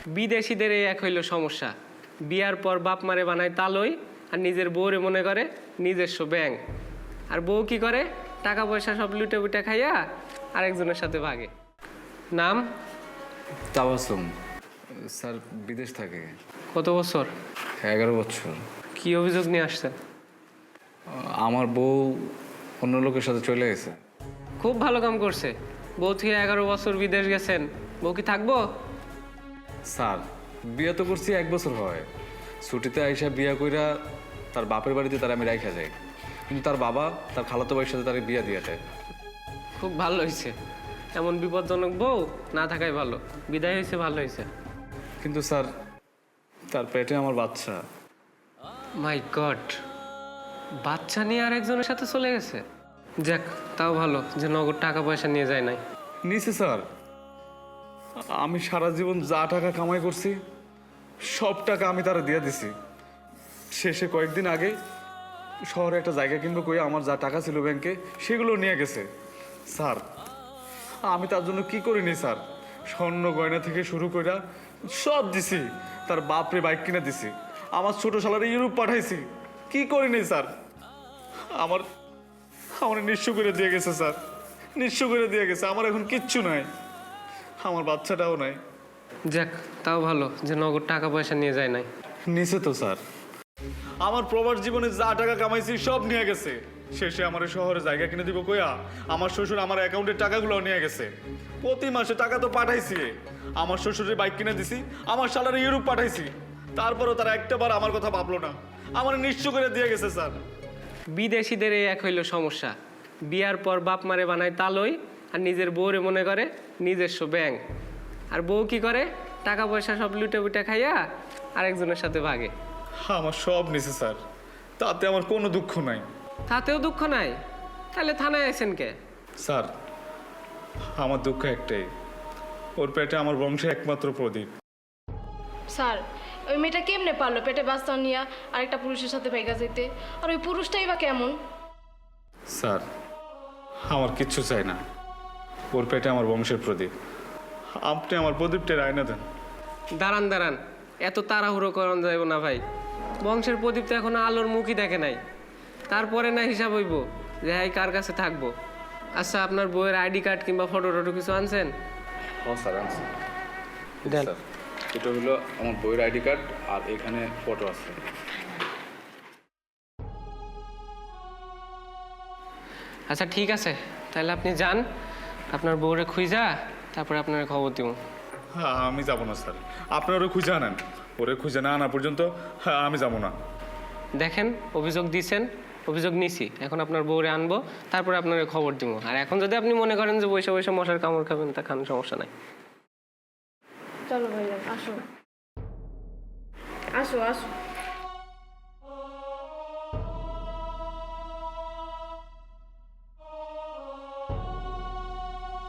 বিদেশিদের এই এক হইল সমস্যা, বিয়ার পর বাপ মারে বানায় তালই আর নিজের বউরে মনে করে নিজস্ব ব্যাংক। আর বউ কি করে, টাকা পয়সা সব লুটে বুটে খাইয়া আরেকজনের সাথে ভাগে। নাম? তাবাসুম। স্যার বিদেশ থাকে। কত বছর? 11 বছর। কি অভিযোগ নিয়ে আসছেন? আমার বউ অন্য লোকের সাথে চলে গেছে। খুব ভালো কাম করছে, বউ থেকে 11 বছর বিদেশ গেছেন, বউ কি থাকবো? স্যার বিয়ে তো করছি 1 বছর হয়। ছুটিতে আইসা বিয়া কইরা তার বাপের বাড়িতে তার আমি রাইখা যাই, কিন্তু তার বাবা তার খালাতো ভাইয়ের সাথে তার বিয়া দিয়ে দেয়। খুব ভালো হয়েছে, এমন বিপজ্জনক বউ না থাকাই ভালো। বিদায় হয়েছে, ভালো হয়েছে। কিন্তু স্যার তার পেটে আমার বাচ্চা। মাই গড, বাচ্চা নিয়ে আর একজনের সাথে চলে গেছে। যাক, তাও ভালো যে নগদ টাকা পয়সা নিয়ে যায় নাই। নিচে স্যার, আমি সারা জীবন যা টাকা কামাই করছি সব টাকা আমি তারা দিয়ে দিছি। শেষে কয়েকদিন আগে শহরে একটা জায়গা কিনবো কই আমার যা টাকা ছিল ব্যাংকে সেগুলো নিয়ে গেছে। স্যার আমি তার জন্য কি করিনি স্যার, স্বর্ণ গয়না থেকে শুরু করে সব দিছি। তার বাপরে বাইক কিনে দিছি, আমার ছোট শালারে ইউরোপ পাঠাইছি। কি করিনি স্যার, আমার আমার নিঃস্ব করে দিয়ে গেছে স্যার, নিঃস্ব করে দিয়ে গেছে। আমার এখন কিচ্ছু নাই, আমার বাচ্চাটাও নাই। যাক, তাও ভালো যে নগদ টাকা পয়সা নিয়ে যায় নাই। নিচে তো স্যার আমার প্রবাস জীবনে যা টাকা কামাইছি সব নিয়ে গেছে। শেষে আমার শহরে জায়গা কিনে দিব কইয়া আমার শ্বশুর আমার অ্যাকাউন্টের টাকাগুলো নিয়ে গেছে। প্রতি মাসে টাকা তো পাঠাইছি, আমার শ্বশুরের বাইক কিনে দিছি, আমার শালারে ইউরোপ পাঠাইছি। তারপরও তারা একটা বার আমার কথা ভাবলো না, আমার নিঃস্ব করে দিয়ে গেছে স্যার। বিদেশিদের এই এক হইল সমস্যা, বিয়ার পর বাপ মারে বানায় তালই আর নিজের বউরে মনে করে নিজস্ব ব্যাংক। আর বউ কি করে, টাকা পয়সা সব লুটে বুটে খাইয়া আরেকজনের সাথে ভাগে। আমার সব নিছে স্যার, তাতে আমার কোনো দুঃখ নাই। তাতেও দুঃখ নাই? তাহলে থানায় আছেন কে? স্যার আমার দুঃখ একটাই, ওর পেটে আমার বংশে একমাত্র প্রদীপ। স্যার ওই মেয়েটা কেমনে পারলো পেটে বাচ্চা নিয়ে আরেকটা পুরুষের সাথে ভেগা যেতে? আর ওই পুরুষটাই বা কেমন? স্যার আমার কিচ্ছু চাই না, ওর পেটে আমার বংশের প্রদীপ। আপনি আমার প্রদীপটা আয়না দেন। দাঁড়ান দাঁড়ান, এত তাড়াহুড়ো করান যাইব না ভাই। বংশের প্রদীপ তো এখনো আলোর মুখই দেখে নাই, তারপরে না হিসাব হইব যে হ্যাঁ কার কাছে থাকবো। আচ্ছা, আপনার বইয়ের আইডি কার্ড কিংবা ফটো টটো কিছু আনছেন? হ্যাঁ স্যার আনছি। দেন। স্যার এটা হলো আমার বইয়ের আইডি কার্ড আর এখানে ফটো আছে। আচ্ছা ঠিক আছে, তাহলে আপনি যান, আপনার বউরে খুঁজা তারপরে আপনার খবর দিব। হ্যাঁ আমি যাবো না স্যার, আপনার ওরে খুঁজে আনেন। ওরে খুঁজে না আনা পর্যন্ত হ্যাঁ আমি যাবো না। দেখেন, অভিযোগ দিয়েছেন, অভিযোগ নিছি, এখন আপনার বউরে আনবো, তারপরে আপনার খবর দিব। আর এখন যদি আপনি মনে করেন যে বসে বসে মশার কামড় খাবেন, তা খান, সমস্যা নাই। চলো ভাইয়া, আসো আসো আসো।